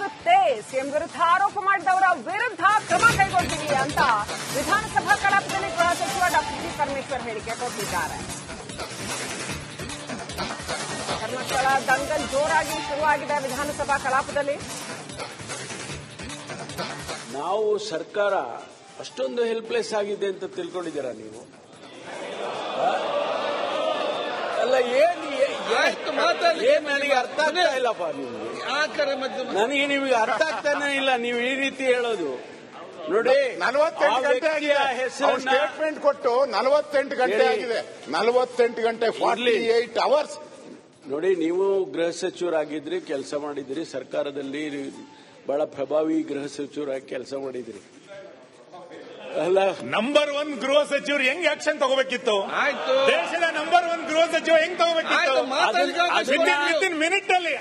ಆಗುತ್ತೆ. ಸಿಎಂ ವಿರುದ್ಧ ಆರೋಪ ಮಾಡಿದವರ ವಿರುದ್ಧ ಕ್ರಮ ಕೈಗೊಳ್ತೀವಿ ಅಂತ ವಿಧಾನಸಭಾ ಕಲಾಪದಲ್ಲಿ ಗೃಹ ಸಚಿವ ಡಾಕ್ಟರ್ ಜಿ ಪರಮೇಶ್ವರ್ ಹೇಳಿಕೆ ಕೊಟ್ಟಿದ್ದಾರೆ. ಧರ್ಮಸ್ಥಳ ದಂಗಲ್ ಜೋರಾಗಿ ಶುರುವಾಗಿದೆ ವಿಧಾನಸಭಾ ಕಲಾಪದಲ್ಲಿ. ನಾವು ಸರ್ಕಾರ ಅಷ್ಟೊಂದು ಹೆಲ್ಪ್ಲೆಸ್ ಆಗಿದೆ ಅಂತ ತಿಳ್ಕೊಂಡಿದ್ದೀರಾ ನೀವು? ಅಲ್ಲ, ನನಗೆ ಅರ್ಥ ಆಗ್ತಾ ಇಲ್ಲಪ್ಪ. ನನಗೆ ನಿಮಗೆ ಅರ್ಥ ಆಗ್ತಾನೆ ಇಲ್ಲ. ನೀವು ಈ ರೀತಿ ಹೇಳೋದು ನೋಡಿ. 48 ಗಂಟೆ ಆಗಿದೆ. ಸ್ಟೇಟ್ಮೆಂಟ್ ಕೊಟ್ಟು 48 ಗಂಟೆ ಆಗಿದೆ. 48 ಗಂಟೆ 48 ಅವರ್ಸ್. ನೋಡಿ, ನೀವು ಗೃಹ ಸಚಿವರಾಗಿದ್ರಿ, ಕೆಲಸ ಮಾಡಿದ್ರಿ, ಸರ್ಕಾರದಲ್ಲಿ ಬಹಳ ಪ್ರಭಾವಿ ಗೃಹ ಸಚಿವರಾಗಿ ಕೆಲಸ ಮಾಡಿದ್ರಿ. ಅಲ್ಲ, ನಂಬರ್ 1 ಗೃಹ ಸಚಿವರು ಹೆಂಗ್ ಆಕ್ಷನ್ ತಗೋಬೇಕಿತ್ತು? ಆಯ್ತು, ದೇಶದ ನಂಬರ್ 1 ಗೃಹ ಸಚಿವ ಹೆಂಗ್ ತಗೋಬೇಕಿತ್ತು? ವಿತಿನ್ ಮಿನಿಟ್ ಅಲ್ಲಿ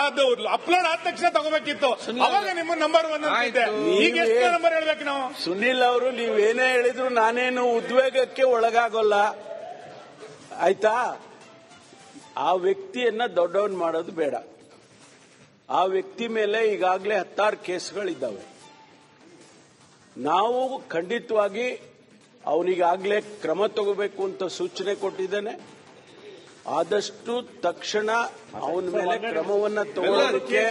ಅದು ಅಪ್ಲೋಡ್ ಆದ ತಕ್ಷಣ ತಗೋಬೇಕಿತ್ತು. ಅವಾಗ ನಿಮ್ಮ ನಂಬರ್ 1 ಅಂತಿದೆ. ಈಗ ಎಷ್ಟು ನಂಬರ್ ಹೇಳ್ಬೇಕು ನಾವು? ಸುನಿಲ್ ಅವರು, ನೀವೇನೇ ಹೇಳಿದ್ರು ನಾನೇನು ಉದ್ವೇಗಕ್ಕೆ ಒಳಗಾಗೋಲ್ಲ, ಆಯ್ತಾ? ಆ ವ್ಯಕ್ತಿಯನ್ನ ದೊಡ್ಡವನ್ ಮಾಡೋದು ಬೇಡ. ಆ ವ್ಯಕ್ತಿ ಮೇಲೆ ಈಗಾಗಲೇ 16 ಕೇಸ್ಗಳಿದ್ದಾವೆ. ನಾವು ಖಂಡಿತವಾಗಿ ಅವನಿಗಾಗಲೇ ಕ್ರಮ ತಗೋಬೇಕು ಅಂತ ಸೂಚನೆ ಕೊಟ್ಟಿದ್ದೇನೆ. ಆದಷ್ಟು ತಕ್ಷಣ ಅವನ ಮೇಲೆ ಕ್ರಮವನ್ನ ತಗೊಳ್ಳೋದಕ್ಕೆ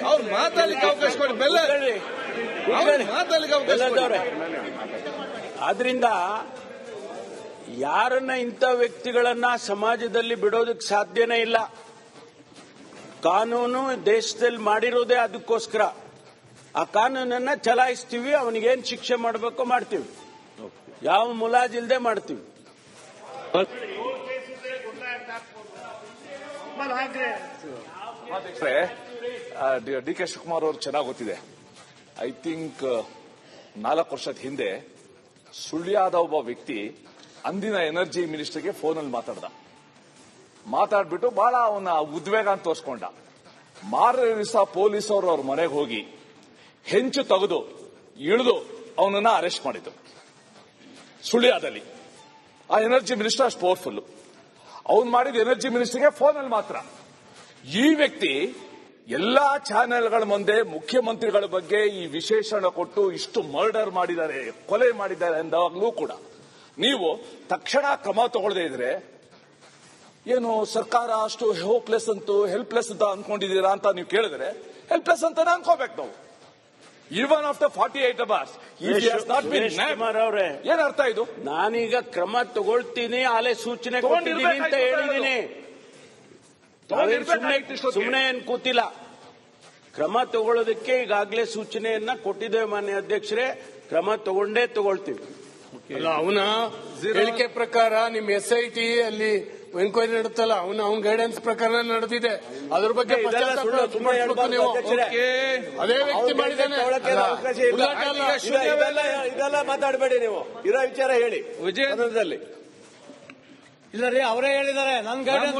ಆದ್ರಿಂದ ಯಾರನ್ನ ಇಂಥ ವ್ಯಕ್ತಿಗಳನ್ನ ಸಮಾಜದಲ್ಲಿ ಬಿಡೋದಕ್ಕೆ ಸಾಧ್ಯನೇ ಇಲ್ಲ. ಕಾನೂನು ದೇಶದಲ್ಲಿ ಮಾಡಿರೋದೇ ಅದಕ್ಕೋಸ್ಕರ. ಆ ಕಾನೂನನ್ನ ಚಲಾಯಿಸ್ತೀವಿ. ಅವನಿಗೇನು ಶಿಕ್ಷೆ ಮಾಡಬೇಕೋ ಮಾಡ್ತೀವಿ, ಯಾವ ಮುಲಾಜಿಲ್ದೆ ಮಾಡ್ತೀವಿ. ಡಿ ಕೆ ಶಿವಕುಮಾರ್ ಅವರು ಚೆನ್ನಾಗಿ ಗೊತ್ತಿದೆ. ಐ ಥಿಂಕ್ 4 ವರ್ಷದ ಹಿಂದೆ ಸುಳ್ಯದ ಒಬ್ಬ ವ್ಯಕ್ತಿ ಅಂದಿನ ಎನರ್ಜಿ ಮಿನಿಸ್ಟರ್ಗೆ ಫೋನಲ್ಲಿ ಮಾತಾಡ್ಬಿಟ್ಟು ಬಹಳ ಅವನ ಉದ್ವೇಗ ಅಂತ ತೋರಿಸ್ಕೊಂಡ. ಮಾರನೇ ದಿವಸ ಪೊಲೀಸರು ಅವ್ರ ಮನೆಗೆ ಹೋಗಿ ಹೆಂಚು ತೆಗೆದು ಇಳಿದು ಅವನನ್ನ ಅರೆಸ್ಟ್ ಮಾಡಿದ್ರು ಸುಳ್ಯದಲ್ಲಿ. ಆ ಎನರ್ಜಿ ಮಿನಿಸ್ಟರ್ ಅಷ್ಟು ಪವರ್ಫುಲ್. ಅವನು ಮಾಡಿದ ಎನರ್ಜಿ ಮಿನಿಸ್ಟರ್ಗೆ ಫೋನಲ್ಲಿ ಮಾತ್ರ. ಈ ವ್ಯಕ್ತಿ ಎಲ್ಲಾ ಚಾನೆಲ್ಗಳ ಮುಂದೆ ಮುಖ್ಯಮಂತ್ರಿಗಳ ಬಗ್ಗೆ ಈ ವಿಶೇಷಣ ಕೊಟ್ಟು ಇಷ್ಟು ಮರ್ಡರ್ ಮಾಡಿದ್ದಾರೆ, ಕೊಲೆ ಮಾಡಿದ್ದಾರೆ ಎಂದಾಗಲೂ ಕೂಡ ನೀವು ತಕ್ಷಣ ಕ್ರಮ ತಗೊಳ್ಳದೇ ಇದ್ರೆ ಏನು ಸರ್ಕಾರ ಅಷ್ಟು ಹೋಪ್ಲೆಸ್ ಅಂತೂ ಹೆಲ್ಪ್ಲೆಸ್ ಅಂತ ಅನ್ಕೊಂಡಿದ್ದೀರಾ ಅಂತ ನೀವು ಕೇಳಿದ್ರೆ ಹೆಲ್ಪ್ಲೆಸ್ ಅಂತಾನೆ ಅನ್ಕೋಬೇಕು ನಾವು. ಈವನ್ ಆಫ್ಟರ್ 48 ಅವರ್ಸ್ ಅವರೇ, ಏನ್ ಅರ್ಥ ಇದು? ನಾನೀಗ ಕ್ರಮ ತಗೊಳ್ತೀನಿ, ಆಲೆ ಸೂಚನೆ ಕೊಟ್ಟಿದ್ದೀನಿ ಅಂತ ಹೇಳಿದ್ದೀನಿ. ಸುಮ್ಮನೆ ಏನ್ ಕೂತಿಲ್ಲ. ಕ್ರಮ ತಗೊಳ್ಳೋದಕ್ಕೆ ಈಗಾಗಲೇ ಸೂಚನೆಯನ್ನ ಕೊಟ್ಟಿದ್ದೇವೆ ಮಾನ್ಯ ಅಧ್ಯಕ್ಷರೇ. ಕ್ರಮ ತಗೊಂಡೇ ತಗೊಳ್ತೀವಿ. ಅವನ ಹೇಳಿಕೆ ಪ್ರಕಾರ ನಿಮ್ SIT ಅಲ್ಲಿ ಎನ್ಕ್ವೈರಿ ನಡೆಯುತ್ತಲ್ಲ, ಅವನ ಗೈಡೆನ್ಸ್ ಪ್ರಕಾರ ನಡೆದಿದೆ. ಅದ್ರ ಬಗ್ಗೆ ಅದೇ ವ್ಯಕ್ತಿ ಮಾಡಿದ್ದಾನೆ. ಇದೆಲ್ಲ ಮಾತಾಡಬೇಡಿ ನೀವು. ಇರೋ ವಿಚಾರ ಹೇಳಿ ವಿಜಯನಗರದಲ್ಲಿ. ಇಲ್ಲ ರೀ, ಅವರೇ ಹೇಳಿದ್ದಾರೆ ನನ್ನ ಗೈಡೆನ್ಸ್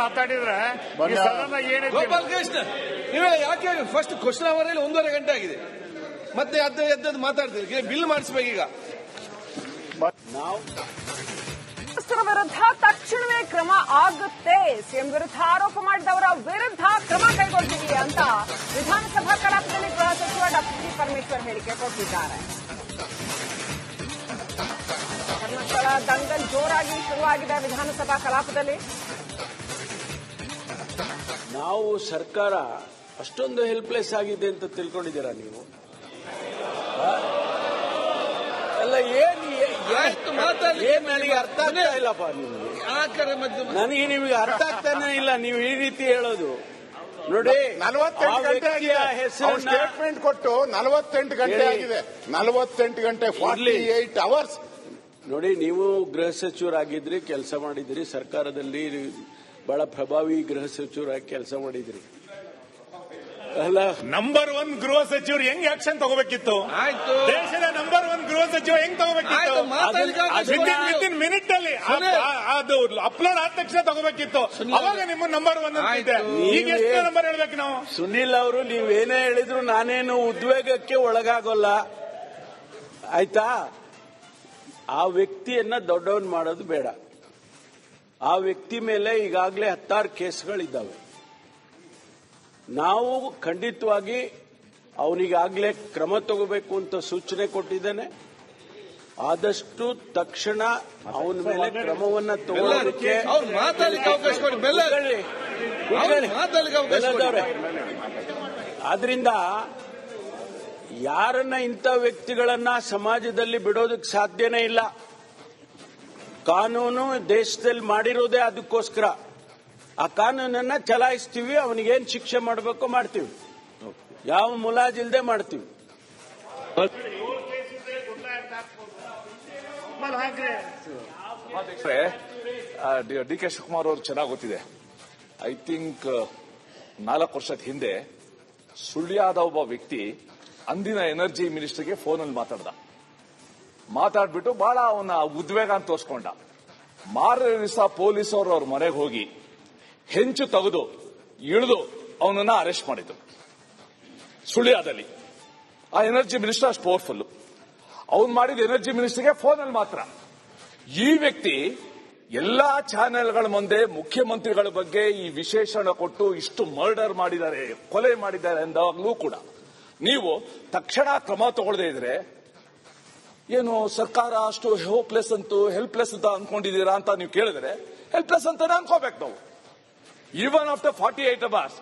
ಮಾತಾಡಿದ್ರೆ ಗೋಪಾಲ್ ಕೃಷ್ಣ ನೀವೇ ಯಾಕೆ ಫಸ್ಟ್ ಕ್ವಶನ್ ಅವರಲ್ಲಿ 1.5 ಗಂಟೆ ಆಗಿದೆ, ಮತ್ತೆ ಎದ್ದು ಮಾತಾಡ್ತೀರಿ. ಬಿಲ್ ಮಾಡಿಸ್ಬೇಕೀಗ. ವಿರುದ್ಧ ತಕ್ಷಣವೇ ಕ್ರಮ ಆಗುತ್ತೆ. ಸಿಎಂ ವಿರುದ್ಧ ಆರೋಪ ಮಾಡಿದವರ ವಿರುದ್ಧ ಕ್ರಮ ಕೈಗೊಳ್ತೀವಿ ಅಂತ ವಿಧಾನಸಭಾ ಕಲಾಪದಲ್ಲಿ ಗೃಹ ಸಚಿವ ಡಾಕ್ಟರ್ ಜಿ ಪರಮೇಶ್ವರ್ ಹೇಳಿಕೆ ಕೊಟ್ಟಿದ್ದಾರೆ. ಧರ್ಮಸ್ಥಳ ದಂಗಲ್ ಜೋರಾಗಿ ಶುರುವಾಗಿದೆ ವಿಧಾನಸಭಾ ಕಲಾಪದಲ್ಲಿ. ನಾವು ಸರ್ಕಾರ ಅಷ್ಟೊಂದು ಹೆಲ್ಪ್ಲೆಸ್ ಆಗಿದೆ ಅಂತ ತಿಳ್ಕೊಂಡಿದ್ದೀರಾ ನೀವು? ಅಲ್ಲ, ನನಗೆ ಅರ್ಥ ಆಗ್ತಾ ಇಲ್ಲಪ್ಪ. ನನಗೆ ನಿಮಗೆ ಅರ್ಥ ಆಗ್ತಾನೆ ಇಲ್ಲ. ನೀವು ಈ ರೀತಿ ಹೇಳೋದು ನೋಡಿ. 48 ಗಂಟೆ ಆಗಿದೆ. ಸ್ಟೇಟ್ಮೆಂಟ್ ಕೊಟ್ಟು 48 ಗಂಟೆ ಆಗಿದೆ. 48 ಗಂಟೆ 48 ಅವರ್ಸ್. ನೋಡಿ, ನೀವು ಗೃಹ ಸಚಿವರಾಗಿದ್ರಿ, ಕೆಲಸ ಮಾಡಿದ್ರಿ, ಸರ್ಕಾರದಲ್ಲಿ ಬಹಳ ಪ್ರಭಾವಿ ಗೃಹ ಸಚಿವರಾಗಿ ಕೆಲಸ ಮಾಡಿದ್ರಿ. ಅಲ್ಲ, ನಂಬರ್ 1 ಗೃಹ ಸಚಿವರು ಹೆಂಗ್ ಆಕ್ಷನ್ ತಗೋಬೇಕಿತ್ತು? ಆಯ್ತು, ದೇಶದ ನಂಬರ್ 1 ಗೃಹ ಸಚಿವ ಹೆಂಗ್ ತಗೋಬೇಕಿತ್ತು? ವಿತಿನ್ ಮಿನಿಟ್ ಅಲ್ಲಿ ಅದು ಅಪ್ಲೋಡ್ ಆದ ತಕ್ಷಣ ತಗೋಬೇಕಿತ್ತು. ಅವಾಗ ನಿಮ್ಮ ನಂಬರ್ 1 ಅಂತಿದೆ. ಈಗ ಎಷ್ಟು ನಂಬರ್ ಹೇಳ್ಬೇಕು ನಾವು? ಸುನಿಲ್ ಅವರು, ನೀವೇನೇ ಹೇಳಿದ್ರು ನಾನೇನು ಉದ್ವೇಗಕ್ಕೆ ಒಳಗಾಗೋಲ್ಲ, ಆಯ್ತಾ? ಆ ವ್ಯಕ್ತಿಯನ್ನ ದೊಡ್ಡವನ್ ಮಾಡೋದು ಬೇಡ. ಆ ವ್ಯಕ್ತಿ ಮೇಲೆ ಈಗಾಗಲೇ 16 ಕೇಸ್ಗಳಿದ್ದಾವೆ. ನಾವು ಖಂಡಿತವಾಗಿ ಅವನಿಗಾಗಲೇ ಕ್ರಮ ತಗೋಬೇಕು ಅಂತ ಸೂಚನೆ ಕೊಟ್ಟಿದ್ದೇನೆ. ಆದಷ್ಟು ತಕ್ಷಣ ಅವನ ಮೇಲೆ ಕ್ರಮವನ್ನ ತಗೊಳ್ಳೋದಕ್ಕೆ ಆದ್ರಿಂದ ಯಾರನ್ನ ಇಂಥ ವ್ಯಕ್ತಿಗಳನ್ನ ಸಮಾಜದಲ್ಲಿ ಬಿಡೋದಕ್ಕೆ ಸಾಧ್ಯನೇ ಇಲ್ಲ. ಕಾನೂನು ದೇಶದಲ್ಲಿ ಮಾಡಿರೋದೇ ಅದಕ್ಕೋಸ್ಕರ. ಆ ಕಾನೂನನ್ನ ಚಲಾಯಿಸ್ತೀವಿ, ಅವನಿಗೇನು ಶಿಕ್ಷೆ ಮಾಡಬೇಕು ಮಾಡ್ತೀವಿ, ಯಾವ ಮುಲಾಜಿಲ್ದೆ ಮಾಡ್ತೀವಿ. ಡಿ ಕೆ ಶಿವಕುಮಾರ್ ಅವರು ಚೆನ್ನಾಗಿ ಗೊತ್ತಿದೆ. ಐ ಥಿಂಕ್ 4 ವರ್ಷದ ಹಿಂದೆ ಸುಳ್ಯದ ಒಬ್ಬ ವ್ಯಕ್ತಿ ಅಂದಿನ ಎನರ್ಜಿ ಮಿನಿಸ್ಟರ್ಗೆ ಫೋನಲ್ಲಿ ಮಾತಾಡ್ಬಿಟ್ಟು ಬಹಳ ಅವನ ಉದ್ವೇಗ ಅಂತ ತೋರಿಸ್ಕೊಂಡ. ಮಾರನೇ ದಿವಸ ಪೊಲೀಸ್ ಅವರು ಅವ್ರ ಮನೆಗೆ ಹೋಗಿ ಹೆಂಚು ತೆಗೆದು ಇಳಿದು ಅವನನ್ನ ಅರೆಸ್ಟ್ ಮಾಡಿದ್ರು ಸುಳ್ಯದಲ್ಲಿ. ಆ ಎನರ್ಜಿ ಮಿನಿಸ್ಟರ್ ಅಷ್ಟು ಪವರ್ಫುಲ್. ಅವನು ಮಾಡಿದ ಎನರ್ಜಿ ಮಿನಿಸ್ಟರ್ಗೆ ಫೋನಲ್ಲಿ ಮಾತ್ರ. ಈ ವ್ಯಕ್ತಿ ಎಲ್ಲಾ ಚಾನೆಲ್ಗಳ ಮುಂದೆ ಮುಖ್ಯಮಂತ್ರಿಗಳ ಬಗ್ಗೆ ಈ ವಿಶೇಷಣ ಕೊಟ್ಟು ಇಷ್ಟು ಮರ್ಡರ್ ಮಾಡಿದ್ದಾರೆ, ಕೊಲೆ ಮಾಡಿದ್ದಾರೆ ಎಂದಾಗಲೂ ಕೂಡ ನೀವು ತಕ್ಷಣ ಕ್ರಮ ತಗೊಳ್ಳದೇ ಇದ್ರೆ ಏನು ಸರ್ಕಾರ ಅಷ್ಟು ಹೋಪ್ಲೆಸ್ ಅಂತೂ ಹೆಲ್ಪ್ಲೆಸ್ ಅಂತ ಅನ್ಕೊಂಡಿದ್ದೀರಾ ಅಂತ ನೀವು ಕೇಳಿದ್ರೆ ಹೆಲ್ಪ್ಲೆಸ್ ಅಂತಾನೆ ಅನ್ಕೋಬೇಕು ನಾವು. ಈವನ್ ಆಫ್ಟರ್ 48 hours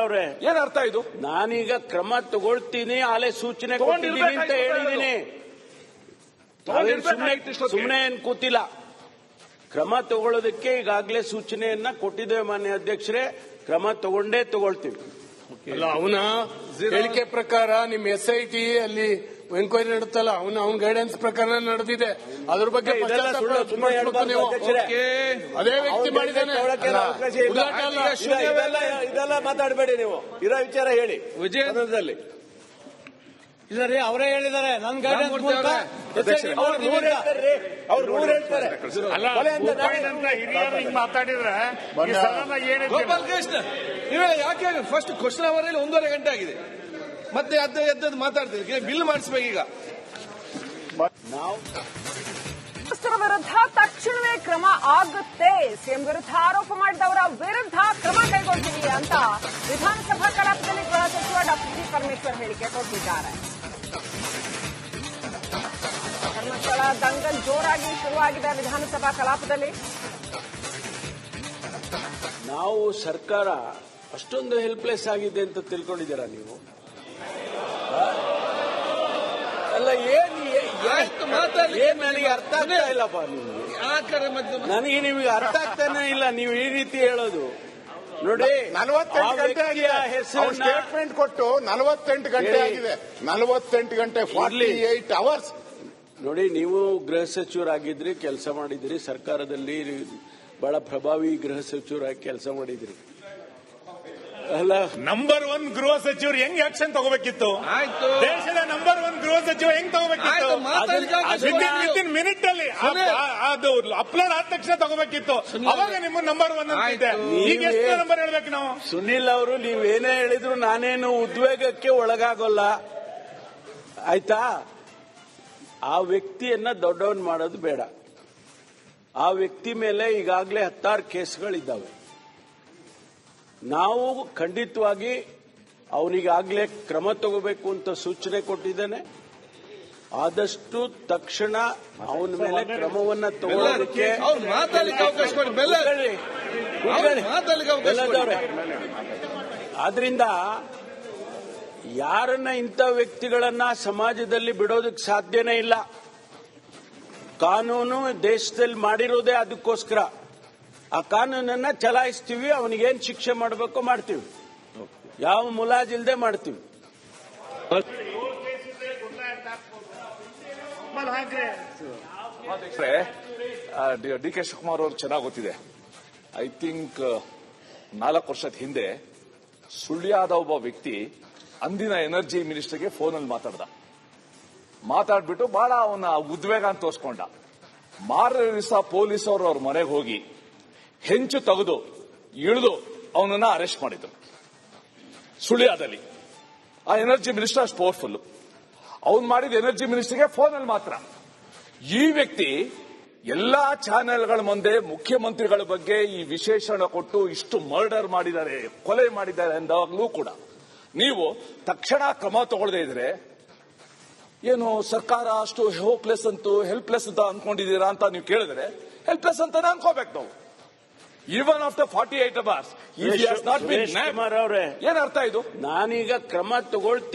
ಅವರೇ, ಏನ್ ಅರ್ಥ ಇದು? ನಾನೀಗ ಕ್ರಮ ತಗೊಳ್ತೀನಿ, ಆಲೆ ಸೂಚನೆ ಕೊಟ್ಟಿದ್ದೀನಿ ಅಂತ ಹೇಳಿದ್ದೀನಿ. ಸುಮ್ಮನೆ ಏನ್ ಕೂತಿಲ್ಲ. ಕ್ರಮ ತಗೊಳ್ಳೋದಕ್ಕೆ ಈಗಾಗಲೇ ಸೂಚನೆಯನ್ನ ಕೊಟ್ಟಿದ್ದೇವೆ ಮಾನ್ಯ ಅಧ್ಯಕ್ಷರೇ. ಕ್ರಮ ತಗೊಂಡೇ ತಗೊಳ್ತೀವಿ. ಅಲ್ಲ, ಅವನ ಹೇಳಿಕೆ ಪ್ರಕಾರ ನಿಮ್ SIT ಅಲ್ಲಿ ಎನ್ಕ್ವೈರಿ ನಡೆಯುತ್ತಲ್ಲ, ಅವನ ಗೈಡೆನ್ಸ್ ಪ್ರಕಾರ ನಡೆದಿದೆ. ಅದ್ರ ಬಗ್ಗೆ ಅದೇ ವ್ಯಕ್ತಿ ಮಾಡಿದ್ದಾನೆ. ಇದೆಲ್ಲ ಮಾತಾಡಬೇಡಿ ನೀವು, ಇರೋ ವಿಚಾರ ಹೇಳಿ. ವಿಜಯನಗರದಲ್ಲಿ ಇಲ್ಲ ರೀ, ಅವರೇ ಹೇಳಿದ್ದಾರೆ ನನ್ನ ಗೈಡೆನ್ಸ್ ಮಾತಾಡಿದ್ರೆ ಗೋಪಾಲ್ ಕೃಷ್ಣ ನೀವೇ ಯಾಕೆ ಫಸ್ಟ್ ಕ್ವಶನ್ ಅವರಲ್ಲಿ 1.5 ಗಂಟೆ ಆಗಿದೆ, ಮತ್ತೆ ಎದ್ದದ್ದು ಮಾತಾಡ್ತೀವಿ. ಬಿಲ್ ಮಾಡಿಸ್ಬೇಕು ಈಗ. ವಿರುದ್ಧ ತಕ್ಷಣವೇ ಕ್ರಮ ಆಗುತ್ತೆ, ಸಿಎಂ ವಿರುದ್ಧ ಆರೋಪ ಮಾಡಿದವರ ವಿರುದ್ಧ ಕ್ರಮ ಕೈಗೊಳ್ತೀವಿ ಅಂತ ವಿಧಾನಸಭಾ ಕಲಾಪದಲ್ಲಿ ಗೃಹ ಸಚಿವ ಡಾ. ಜಿ. ಪರಮೇಶ್ವರ್ ಹೇಳಿಕೆ ಕೊಟ್ಟಿದ್ದಾರೆ. ಧರ್ಮಸ್ಥಳ ದಂಗಲ್ ಜೋರಾಗಿ ಶುರುವಾಗಿದೆ ವಿಧಾನಸಭಾ ಕಲಾಪದಲ್ಲಿ. ನಾವು ಸರ್ಕಾರ ಅಷ್ಟೊಂದು ಹೆಲ್ಪ್ಲೆಸ್ ಆಗಿದೆ ಅಂತ ತಿಳ್ಕೊಂಡಿದ್ದೀರಾ ನೀವು? ಅಲ್ಲ, ಏನ್ ನನಗೆ ಅರ್ಥ ಆಗ್ತಾ ಇಲ್ಲಪ್ಪ. ನನಗೆ ನಿಮಗೆ ಅರ್ಥ ಆಗ್ತಾನೆ ಇಲ್ಲ ನೀವು ಈ ರೀತಿ ಹೇಳೋದು. ನೋಡಿ, 48 ಗಂಟೆ ಆಗಿದೆ. ಸ್ಟೇಟ್ಮೆಂಟ್ ಕೊಟ್ಟು 48 ಗಂಟೆ ಆಗಿದೆ. 48 ಗಂಟೆ 48 hours. ನೋಡಿ, ನೀವು ಗೃಹ ಸಚಿವರಾಗಿದ್ರಿ, ಕೆಲಸ ಮಾಡಿದ್ರಿ, ಸರ್ಕಾರದಲ್ಲಿ ಬಹಳ ಪ್ರಭಾವಿ ಗೃಹ ಸಚಿವರಾಗಿ ಕೆಲಸ ಮಾಡಿದ್ರಿ. ಅಲ್ಲ, ನಂಬರ್ 1 ಗೃಹ ಸಚಿವರು ಹೆಂಗ್ ಆಕ್ಷನ್ ತಗೋಬೇಕಿತ್ತು? ಆಯ್ತು, ದೇಶದ ನಂಬರ್ 1 ಗೃಹ ಸಚಿವ ಹೆಂಗ್ ತಗೋಬೇಕಿತ್ತು? ವಿತಿನ್ ಮಿನಿಟ್ ಅಲ್ಲಿ ಅದು ಅಪ್ಲೋಡ್ ಆದ ತಕ್ಷಣ ತಗೋಬೇಕಿತ್ತು. ಅವಾಗ ನಿಮ್ಮ ನಂಬರ್ 1 ಅಂತಿದೆ. ಈಗ ಎಷ್ಟು ನಂಬರ್ ಹೇಳ್ಬೇಕು ನಾವು? ಸುನಿಲ್ ಅವರು, ನೀವೇನೇ ಹೇಳಿದ್ರು ನಾನೇನು ಉದ್ವೇಗಕ್ಕೆ ಒಳಗಾಗೋಲ್ಲ, ಆಯ್ತಾ? ಆ ವ್ಯಕ್ತಿಯನ್ನ ದೊಡ್ಡವನ್ ಮಾಡೋದು ಬೇಡ. ಆ ವ್ಯಕ್ತಿ ಮೇಲೆ ಈಗಾಗಲೇ 16 ಕೇಸ್ಗಳಿದ್ದಾವೆ. ನಾವು ಖಂಡಿತವಾಗಿ ಅವನಿಗಾಗಲೇ ಕ್ರಮ ತಗೋಬೇಕು ಅಂತ ಸೂಚನೆ ಕೊಟ್ಟಿದ್ದೇನೆ. ಆದಷ್ಟು ತಕ್ಷಣ ಅವನ ಮೇಲೆ ಕ್ರಮವನ್ನ ತಗೊಳ್ಳೋದಕ್ಕೆ ಆದ್ರಿಂದ ಯಾರನ್ನ ಇಂಥ ವ್ಯಕ್ತಿಗಳನ್ನ ಸಮಾಜದಲ್ಲಿ ಬಿಡೋದಕ್ಕೆ ಸಾಧ್ಯನೇ ಇಲ್ಲ. ಕಾನೂನು ದೇಶದಲ್ಲಿ ಮಾಡಿರೋದೇ ಅದಕ್ಕೋಸ್ಕರ. ಆ ಕಾನೂನನ್ನ ಚಲಾಯಿಸ್ತೀವಿ, ಅವನಿಗೇನು ಶಿಕ್ಷೆ ಮಾಡಬೇಕು ಮಾಡ್ತೀವಿ, ಯಾವ ಮುಲಾಜಿಲ್ದೆ ಮಾಡ್ತೀವಿ. ಡಿ ಕೆ ಶಿವಕುಮಾರ್ ಅವರು ಚೆನ್ನಾಗಿ ಗೊತ್ತಿದೆ. ಐ ಥಿಂಕ್ 4 ವರ್ಷದ ಹಿಂದೆ ಸುಳ್ಯದ ಒಬ್ಬ ವ್ಯಕ್ತಿ ಅಂದಿನ ಎನರ್ಜಿ ಮಿನಿಸ್ಟರ್ಗೆ ಫೋನಲ್ಲಿ ಮಾತಾಡ್ಬಿಟ್ಟು ಬಹಳ ಅವನ ಉದ್ವೇಗ ಅಂತ ತೋರಿಸ್ಕೊಂಡ. ಮಾರನೇ ದಿವಸ ಪೊಲೀಸ್ ಅವರು ಅವ್ರ ಮನೆಗೆ ಹೋಗಿ ಹೆಂಚು ತೆಗೆದು ಇಳಿದು ಅವನನ್ನ ಅರೆಸ್ಟ್ ಮಾಡಿದ್ರು ಸುಳ್ಯದಲ್ಲಿ. ಆ ಎನರ್ಜಿ ಮಿನಿಸ್ಟರ್ ಅಷ್ಟು ಪವರ್ಫುಲ್. ಅವನು ಮಾಡಿದ ಎನರ್ಜಿ ಮಿನಿಸ್ಟರ್ಗೆ ಫೋನಲ್ಲಿ ಮಾತ್ರ. ಈ ವ್ಯಕ್ತಿ ಎಲ್ಲಾ ಚಾನೆಲ್ಗಳ ಮುಂದೆ ಮುಖ್ಯಮಂತ್ರಿಗಳ ಬಗ್ಗೆ ಈ ವಿಶೇಷಣ ಕೊಟ್ಟು ಇಷ್ಟು ಮರ್ಡರ್ ಮಾಡಿದ್ದಾರೆ, ಕೊಲೆ ಮಾಡಿದ್ದಾರೆ ಎಂದಾಗಲೂ ಕೂಡ ನೀವು ತಕ್ಷಣ ಕ್ರಮ ತಗೊಳ್ಳದೇ ಇದ್ರೆ ಏನು ಸರ್ಕಾರ ಅಷ್ಟು ಹೋಪ್ಲೆಸ್ ಹೆಲ್ಪ್ಲೆಸ್ ಅಂತ ಅನ್ಕೊಂಡಿದ್ದೀರಾ ಅಂತ ನೀವು ಕೇಳಿದ್ರೆ ಹೆಲ್ಪ್ಲೆಸ್ ಅಂತಾನೆ ಅನ್ಕೋಬೇಕು ನಾವು. ಈವನ್ ಆಫ್ಟರ್ 48 hours ಕುಮಾರ್ ಅವರೇ, ಏನ್ ಅರ್ಥ ಇದು? ನಾನೀಗ ಕ್ರಮ ತಗೊಳ್ತೀನಿ